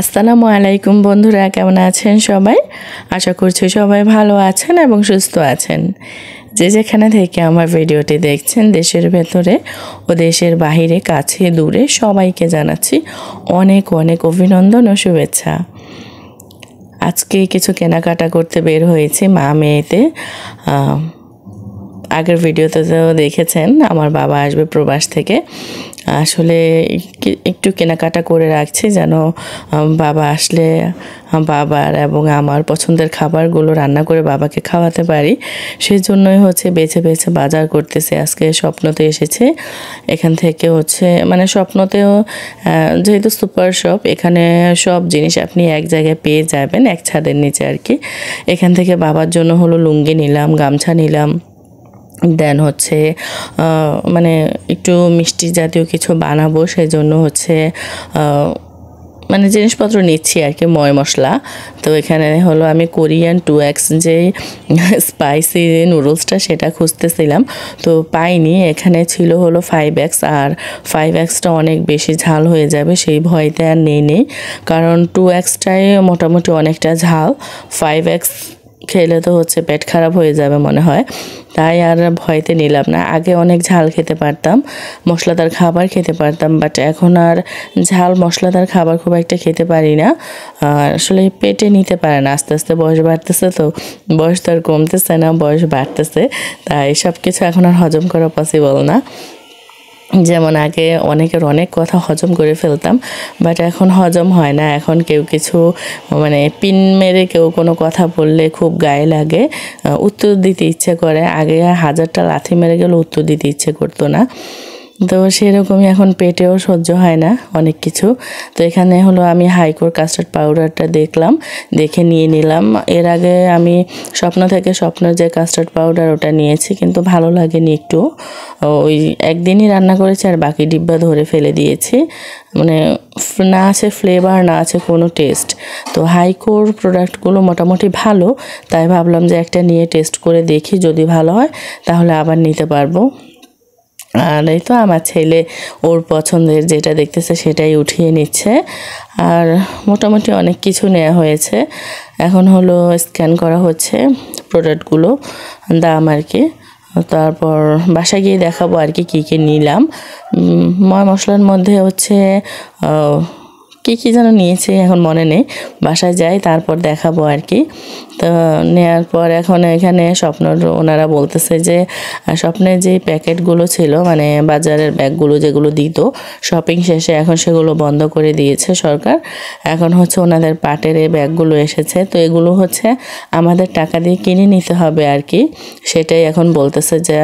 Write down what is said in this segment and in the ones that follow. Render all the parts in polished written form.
আসসালামু আলাইকুম বন্ধুরা, কেমন আছেন সবাই? আশা করছি সবাই ভালো আছেন এবং সুস্থ আছেন। যে যেখানে থেকে আমার ভিডিওটি দেখছেন, দেশের ভেতরে ও দেশের বাইরে, কাছে দূরে সবাইকে জানাচ্ছি অনেক অনেক অভিনন্দন ও শুভেচ্ছা। আজকে কিছু কেনাকাটা করতে বের হয়েছি মা মেয়েতে। আগের ভিডিওতে তো দেখেছেন আমার বাবা আসবে প্রবাস থেকে। আসলে একটু কেনাকাটা করে রাখছি যেন বাবা আসলে বাবার এবং আমার পছন্দের খাবারগুলো রান্না করে বাবাকে খাওয়াতে পারি। সেই জন্যই বেছে বেছে বাজার করতেছি। আজকে স্বপ্নতে এসেছে, এখান থেকে মানে স্বপ্নতেও যেহেতু সুপার শপ, এখানে সব জিনিস আপনি এক জায়গায় পেয়ে যাবেন, এক ছাদের নিচে আর কি। এখান থেকে বাবার জন্য লুঙ্গি নিলাম, গামছা নিলাম, দেন মানে একটু মিষ্টি জাতীয় কিছু বানাবো, সেই জন্য মানে জিনিসপত্র নিচ্ছি আর কি, ময় মশলা। তো এখানে আমি কোরিয়ান 2X যে স্পাইসি নুডলসটা সেটা খুঁজতেছিলাম, তো পাইনি। এখানে ছিল 5X, আর 5Xটা অনেক বেশি ঝাল হয়ে যাবে সেই ভয়তে আর নেই, কারণ 2Xটাই মোটামুটি অনেকটা ঝাল। 5X খেলে তো পেট খারাপ হয়ে যাবে মনে হয়, তাই আর ভয়তে নিলাম না। আগে অনেক ঝাল খেতে পারতাম, মশলাদার খাবার খেতে পারতাম, বাট এখন আর ঝাল মশলাদার খাবার খুব একটা খেতে পারি না। আসলে পেটে নিতে পারে না, আস্তে আস্তে বয়স বাড়তেছে, তো বয়স তো আর কমতেছে না, বয়স বাড়তেছে, তাই সব কিছু এখন আর হজম করা পসিবল না। যেমন আগে অনেকের অনেক কথা হজম করে ফেলতাম, বাট এখন হজম হয় না। এখন কেউ কিছু মানে পিন মেরে কেউ কোনো কথা বললে খুব গায়ে লাগে, উত্তর দিতে ইচ্ছে করে। আগে 1000টা লাথি মেরে গেলে উত্তর দিতে ইচ্ছে করতো না, তো সেরকমই এখন পেটেও সহ্য হয় না অনেক কিছু। তো এখানে আমি হাইকোর কাস্টার্ড পাউডারটা দেখলাম, দেখে নিয়ে নিলাম। এর আগে আমি স্বপ্নের যে কাস্টার্ড পাউডার ওটা নিয়েছি, কিন্তু ভালো লাগেনি একটু। ওই একদিনই রান্না করেছি আর বাকি ডিব্বা ধরে ফেলে দিয়েছি, মানে না আছে ফ্লেভার, না আছে কোনো টেস্ট। তো হাইকোর প্রোডাক্টগুলো মোটামুটি ভালো, তাই ভাবলাম যে একটা নিয়ে টেস্ট করে দেখি, যদি ভালো হয় তাহলে আবার নিতে পারবো। আর এই তো আমার ছেলে ওর পছন্দের যেটা দেখতেছে সেটাই উঠিয়ে নিচ্ছে। আর মোটামুটি অনেক কিছু নেওয়া হয়েছে, এখন স্ক্যান করা হচ্ছে প্রোডাক্টগুলো দাম আর কি। তারপর বাসায় গিয়ে দেখাবো আর কি কী নিলাম। ময় মশলার মধ্যে কী যেন নিয়েছি, এখন মনে নেই, বাসায় যাই তারপর দেখাবো আর কি। তো নেওয়ার পর এখন এখানে ওনারা বলতেছে যে স্বপ্নের যে প্যাকেটগুলো ছিল, মানে বাজারের ব্যাগগুলো যেগুলো দিত শপিং শেষে, এখন সেগুলো বন্ধ করে দিয়েছে সরকার। এখন ওনাদের পাটের এই ব্যাগগুলো এসেছে, তো এগুলো আমাদের টাকা দিয়ে কিনে নিতে হবে আর কি। সেটাই এখন বলতেছে যে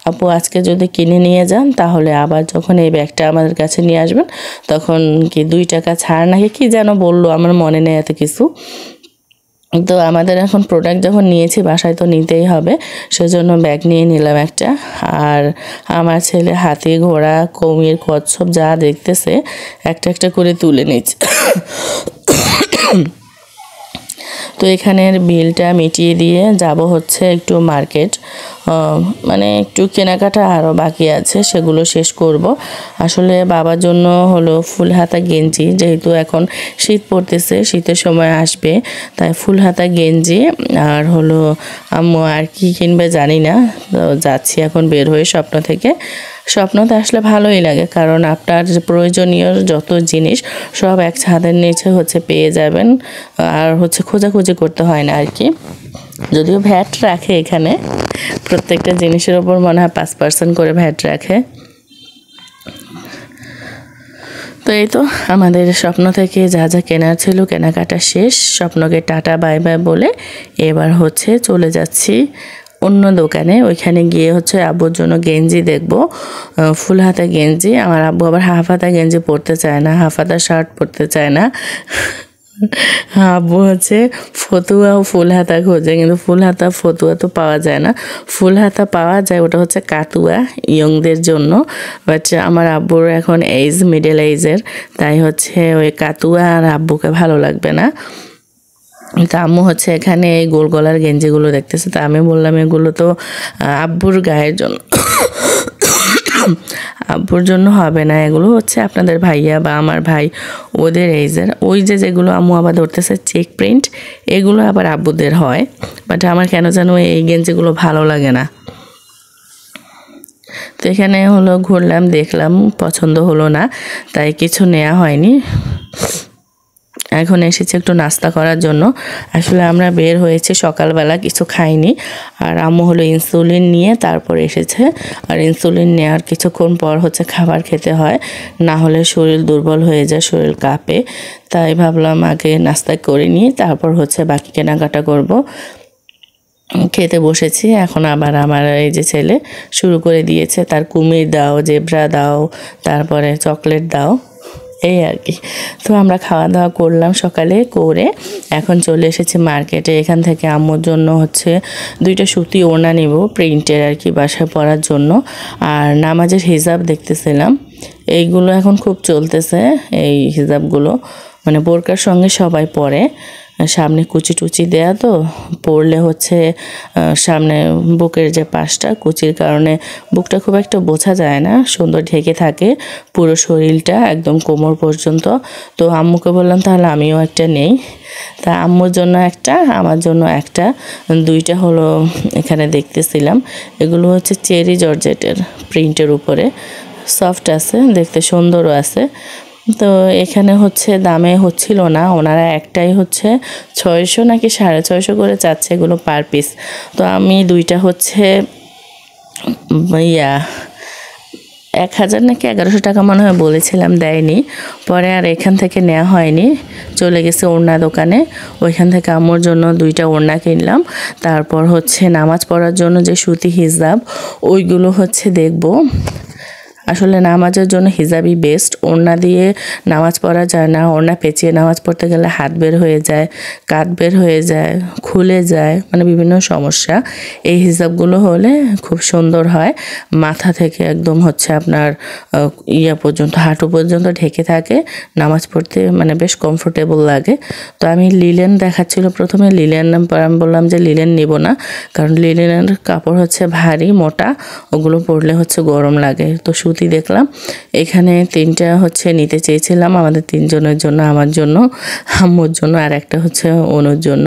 আপু আজকে যদি কিনে নিয়ে যান, তাহলে আবার যখন এই ব্যাগটা আমাদের কাছে নিয়ে আসবেন তখন কি 2 টাকা ছাড় নাকি কি যেন বললো, আমার মনে নেই এত কিছু। তো আমাদের এখন প্রোডাক্ট যখন নিয়েছি বাসায় তো নিতেই হবে, সেজন্য ব্যাগ নিয়ে নিলাম একটা। আর আমার ছেলে হাতি, ঘোড়া, কুমির, কচ্ছপ যা দেখতেছে একটা একটা করে তুলে নিচ্ছে। তো এখানের বিলটা মিটিয়ে দিয়ে যাব একটু মার্কেট, মানে একটু কেনাকাটা আরও বাকি আছে, সেগুলো শেষ করব। আসলে বাবার জন্য ফুল হাতা গেঞ্জি, যেহেতু এখন শীত পড়তেছে, শীতের সময় আসবে, তাই ফুল হাতা গেঞ্জি আর আম্মু আর কি কিনবে জানি না। তো যাচ্ছি এখন বের হয়ে স্বপ্নতে আসলে ভালোই লাগে, কারণ আপনার যে প্রয়োজনীয় যত জিনিস সব এক ছাদের নিচে পেয়ে যাবেন, আর খোঁজাখুঁজি করতে হয় না আর কি। যদিও ভ্যাট রাখে এখানে, প্রত্যেকটা জিনিসের ওপর মনে হয় 5% করে ভ্যাট রাখে। তো এই তো আমাদের স্বপ্ন থেকে যা যা কেনার ছিল কেনাকাটা শেষ। স্বপ্নকে টাটা বাই বাই বলে এবার চলে যাচ্ছি অন্য দোকানে। ওইখানে গিয়ে আব্বুর জন্য গেঞ্জি দেখবো, ফুল হাতা গেঞ্জি। আমার আব্বু আবার হাফ হাতা গেঞ্জি পরতে চায় না, হাফ হাতা শার্ট পরতে চায় না। আব্বু ফতুয়া ও ফুল হাতা খোঁজে, কিন্তু ফুল হাতা ফতুয়া তো পাওয়া যায় না। ফুল হাতা পাওয়া যায়, ওটা কাতুয়া ইয়ংদের জন্য, বাট আমার আব্বুর এখন মিডল এজের, তাই ওই কাতুয়া আর আব্বুকে ভালো লাগবে না। তো আম্মু এখানে এই গোল গলার গেঞ্জিগুলো দেখতেছে, তো আমি বললাম এগুলো তো আব্বুর গায়ের জন্য। আব্বুর জন্য হবে না, এগুলো হচ্ছে আপনাদের ভাইয়া বা আমার ভাই ওদের এইজের। ওই যে যেগুলো আম্মু আবার ধরতেছে চেক প্রিন্ট, এগুলো আবার আব্বুদের হয়, বাট আমার কেন যেন এই গেঞ্জিগুলো ভালো লাগে না। তো এখানে হলো ঘুরলাম, দেখলাম, পছন্দ হলো না, তাই কিছু নেওয়া হয়নি। এখন এসেছি একটু নাস্তা করার জন্য। আসলে আমরা বের হয়েছি সকালবেলা, কিছু খাইনি। আর আম্মু হলো ইনসুলিন নিয়ে তারপর এসেছে। আর ইনসুলিন নেওয়ার কিছুক্ষণ পর হচ্ছে খাবার খেতে হয়, না হলে শরীর দুর্বল হয়ে যায়, শরীর কাঁপে। তাই ভাবলাম আগে নাস্তা করে নিই, তারপর হচ্ছে বাকি কেনাকাটা করব। খেতে বসেছি। এখন আবার আমার এই যে ছেলে শুরু করে দিয়েছে, তার কুমির দাও, জেব্রা দাও, তারপরে চকলেট দাও, এই আর কি। তো আমরা খাওয়া দাওয়া করলাম সকালে, করে এখন চলে এসেছি মার্কেটে। এখান থেকে আম্মুর জন্য হচ্ছে 2টা সুতি ওড়না নেব, প্রিন্টের আর কি, বাসায় পরার জন্য। আর নামাজের হিজাব দেখতেছিলাম, এইগুলো এখন খুব চলতেছে, এই হিজাবগুলো মানে বোরকার সঙ্গে সবাই পরে। সামনে কুচি টুচি দেয়া, তো পরলে হচ্ছে সামনে বুকের যে পাশটা কুচির কারণে বুকটা খুব একটা বোঝা যায় না, সুন্দর ঢেকে থাকে পুরো শরীরটা একদম কোমর পর্যন্ত। তো আম্মুকে বললাম তাহলে আমিও একটা নেই। তা আম্মুর জন্য একটা, আমার জন্য একটা, 2টা হলো এখানে দেখতেছিলাম। এগুলো হচ্ছে চেরি জর্জেটের প্রিন্টের উপরে, সফট আছে, দেখতে সুন্দরও আছে। তো এখানে হচ্ছে দামে হচ্ছিল না, ওনারা একটাই হচ্ছে 600 নাকি 650 করে চাচ্ছে এগুলো পার পিস। তো আমি 2টা হচ্ছে 1000 নাকি 1100 টাকা মনে হয় বলেছিলাম, দেয়নি। পরে আর এখান থেকে নেওয়া হয়নি, চলে গেছে ওড়না দোকানে। ওইখান থেকে আম্মুর জন্য 2টা ওড়না কিনলাম। তারপর হচ্ছে নামাজ পড়ার জন্য যে সুতি হিজাব, ওইগুলো হচ্ছে দেখব। আসলে নামাজের জন্য হিজাবই বেস্ট, ওড়না দিয়ে নামাজ পড়া যায় না, ওড়না পেঁচিয়ে নামাজ পড়তে গেলে হাত বের হয়ে যায়, কাঁধ বের হয়ে যায়, খুলে যায়, মানে বিভিন্ন সমস্যা। এই হিজাবগুলো হলে খুব সুন্দর হয়, মাথা থেকে একদম হচ্ছে আপনার পর্যন্ত, হাঁটু পর্যন্ত ঢেকে থাকে, নামাজ পড়তে মানে বেশ কমফোর্টেবল লাগে। তো আমি লিলেন দেখাচ্ছিল প্রথমে, লিলেন আমি বললাম যে লিলেন নিব না, কারণ লিলেনের কাপড় হচ্ছে ভারী মোটা, ওগুলো পরলে হচ্ছে গরম লাগে। তো সুতি দেখলাম, এখানে 3টা হচ্ছে নিতে চেয়েছিলাম আমাদের 3 জনের জন্য, আমার জন্য, আম্মুর জন্য, আর একটা হচ্ছে অনুর জন্য।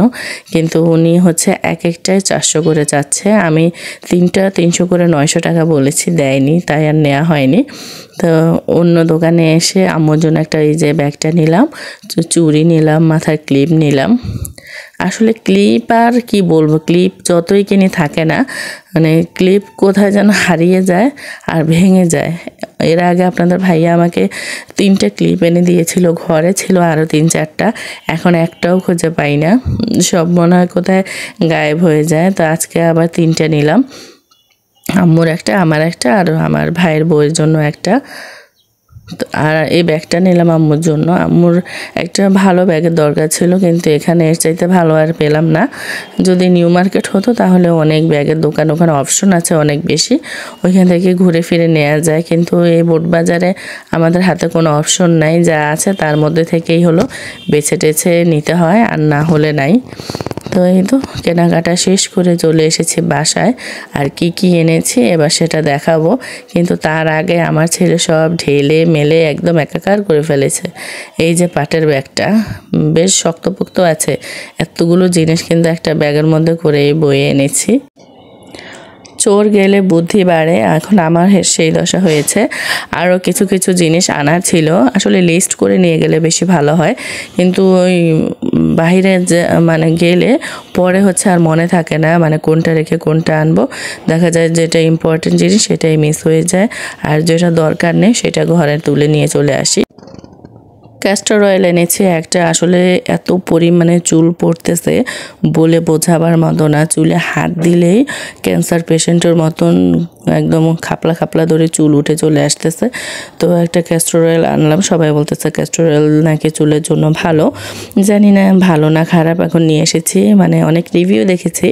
কিন্তু উনি হচ্ছে এক একটায় 400 করে চাচ্ছে, আমি 3টা 300 করে 900 টাকা বলেছি, দেয়নি, তাই আর নেওয়া হয়নি। তো অন্য দোকানে এসে আম্মুর জন্য একটা এই যে ব্যাগটা নিলাম, চুড়ি নিলাম, মাথার ক্লিপ নিলাম। আসলে ক্লিপ আর কি বলবো, ক্লিপ যতই কিনে থাকে না, মানে ক্লিপ কোথায় যেন হারিয়ে যায় আর ভেঙে যায়। এর আগে আপনাদের ভাইয়া আমাকে 3টা ক্লিপ এনে দিয়েছিল, ঘরে ছিল আরও 3-4টা, এখন একটাও খুঁজে পাই না, সব মনে হয় কোথায় গায়েব হয়ে যায়। তো আজকে আবার 3টা নিলাম, আম্মুর একটা, আমার একটা, আর আমার ভাইয়ের বউয়ের জন্য একটা। আর এই ব্যাগটা নিলাম আম্মুর জন্য। আম্মুর একটা ভালো ব্যাগের দরকার ছিল, কিন্তু এখানে এর চাইতে ভালো আর পেলাম না। যদি নিউ মার্কেট হতো তাহলে অনেক ব্যাগের দোকান, ওখানে অপশন আছে অনেক বেশি, ওইখান থেকে ঘুরে ফিরে নেওয়া যায়। কিন্তু এই বোট বাজারে আমাদের হাতে কোনো অপশন নাই, যা আছে তার মধ্যে থেকেই হলো বেছে টেছে নিতে হয়, আর না হলে নাই। তো এই তো কেনাকাটা শেষ করে চলে এসেছি বাসায়। আর কি কি এনেছি এবার সেটা দেখাবো, কিন্তু তার আগে আমার ছেলে সব ঢেলে মেলে একদম একাকার করে ফেলেছে। এই যে পাটের ব্যাগটা বেশ শক্তপোক্ত আছে, এতগুলো জিনিস কিন্তু একটা ব্যাগের মধ্যে করে বয়ে এনেছি। চোর গেলে বুদ্ধি বাড়ে, এখন আমার সেই দশা হয়েছে। আরও কিছু কিছু জিনিস আনার ছিল, আসলে লিস্ট করে নিয়ে গেলে বেশি ভালো হয়, কিন্তু ওই বাইরে যে মানে গেলে পরে হচ্ছে আর মনে থাকে না, মানে কোনটা রেখে কোনটা আনবো, দেখা যায় যেটা ইম্পর্টেন্ট জিনিস সেটাই মিস হয়ে যায়, আর যেটা দরকার নেই সেটা ঘরে তুলে নিয়ে চলে আসি। ক্যাস্টর অয়েল এনেছি একটা, আসলে এত পরিমাণে চুল পড়তেছে বলে বোঝাবার মতো না, চুলে হাত দিলেই ক্যান্সার পেশেন্টের মতন একদম খাপলা খাপলা ধরে চুল উঠে চলে আসতেছে। তো একটা ক্যাস্টর অয়েল আনলাম, সবাই বলতেছে ক্যাস্টর অয়েল নাকি চুলের জন্য ভালো, জানি না ভালো না খারাপ, এখন নিয়ে এসেছি, মানে অনেক রিভিউ দেখেছি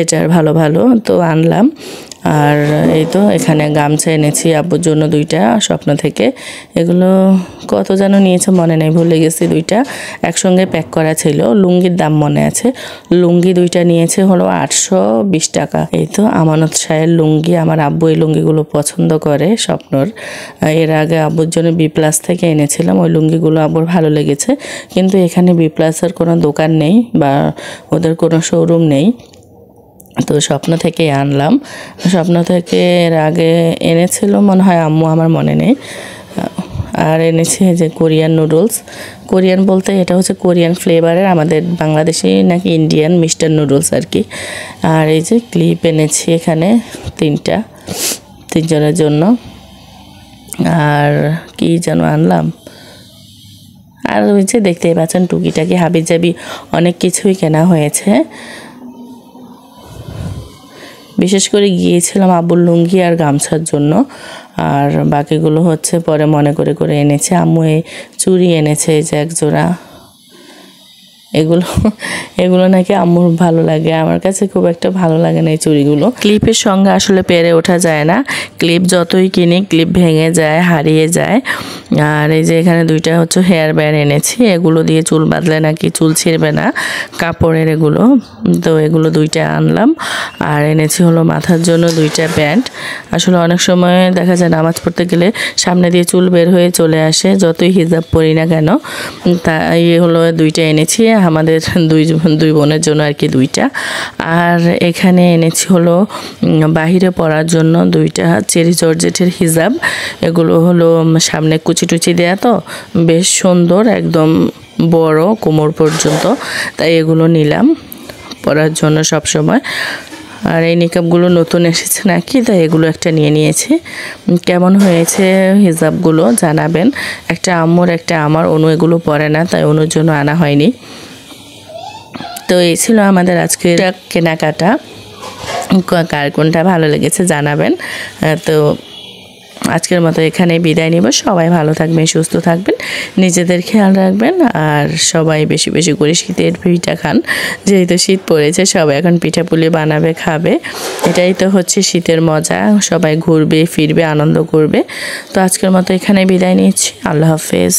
এটার ভালো ভালো, তো আনলাম। আর এই তো এখানে গামছা এনেছি আব্বুর জন্য 2টা স্বপ্ন থেকে। এগুলো কত যেন নিয়েছে মনে নেই, ভুলে গেছি। 2টা একসঙ্গে প্যাক করা ছিল। লুঙ্গির দাম মনে আছে, লুঙ্গি 2টা নিয়েছে হলো 820 টাকা। এই তো আমানত শাহের লুঙ্গি, আমার আব্বু এই লুঙ্গিগুলো পছন্দ করে স্বপ্নর। এর আগে আব্বুর জন্য বি প্লাস থেকে এনেছিলাম, ওই লুঙ্গিগুলো আব্বুর ভালো লেগেছে। কিন্তু এখানে বি প্লাসের কোনো দোকান নেই বা ওদের কোনো শোরুম নেই, তো স্বপ্ন থেকে আনলাম। স্বপ্ন থেকে এর আগে এনেছিল মনে হয় আম্মু, আমার মনে নেই। আর এনেছি যে কোরিয়ান নুডলস। কোরিয়ান বলতে এটা হচ্ছে কোরিয়ান ফ্লেভারের, আমাদের বাংলাদেশি নাকি ইন্ডিয়ান মিস্টার নুডলস আর কি। আর এই যে ক্লিপ এনেছি এখানে 3টা, 3 জনের জন্য। আর কি যেন আনলাম, আর ওই যে দেখতেই পাচ্ছেন টুকিটাকি হাবিজাবি অনেক কিছুই কেনা হয়েছে। বিশেষ করে গিয়েছিলাম আব্বুর লুঙ্গি আর গামছার জন্য, আর বাকিগুলো হচ্ছে পরে মনে করে করে এনেছে। আম্মু এই চুড়ি এনেছে, এই যে 1 জোড়া। এগুলো নাকি আম্মুর ভালো লাগে, আমার কাছে খুব একটা ভালো লাগে না এই চুড়িগুলো। ক্লিপের সঙ্গে আসলে পেরে ওঠা যায় না, ক্লিপ যতই কিনি ক্লিপ ভেঙে যায়, হারিয়ে যায়। আর এই যে এখানে 2টা হচ্ছে হেয়ার ব্যান্ড এনেছি, এগুলো দিয়ে চুল বাঁধলে নাকি চুল ছিঁড়বে না, কাপড়ের এগুলো। তো এগুলো 2টা আনলাম। আর এনেছি হলো মাথার জন্য 2টা ব্যান্ড। আসলে অনেক সময় দেখা যায় নামাজ পড়তে গেলে সামনে দিয়ে চুল বের হয়ে চলে আসে, যতই হিজাব পরি না কেন। তাই হলো 2টা এনেছি আমাদের দুই বোনের জন্য আর কি 2টা। আর এখানে এনেছি হলো বাহিরে পরার জন্য 2টা চেরি জর্জেটের হিজাব। এগুলো হলো সামনে কুচি টুচি দেয়া, তো বেশ সুন্দর, একদম বড় কোমর পর্যন্ত। তাই এগুলো নিলাম পরার জন্য সব সময়। আর এই নিকাবগুলো নতুন এসেছে নাকি, তাই এগুলো একটা নিয়ে নিয়েছি। কেমন হয়েছে হিজাবগুলো জানাবেন। একটা আম্মুর একটা আমার, অনু এগুলো পরে না, তাই অনুর জন্য আনা হয়নি। তো এই ছিল আমাদের আজকের কেনাকাটা। কার কোনটা ভালো লেগেছে জানাবেন। তো আজকের মতো এখানে বিদায় নিব। সবাই ভালো থাকবেন, সুস্থ থাকবেন, নিজেদের খেয়াল রাখবেন। আর সবাই বেশি বেশি করে শীতের পিঠা খান, যেহেতু শীত পড়েছে সবাই এখন পিঠাপুলি বানাবে, খাবে। এটাই তো হচ্ছে শীতের মজা, সবাই ঘুরবে ফিরবে, আনন্দ করবে। তো আজকের মতো এখানে বিদায় নিচ্ছি। আল্লাহ হাফেজ।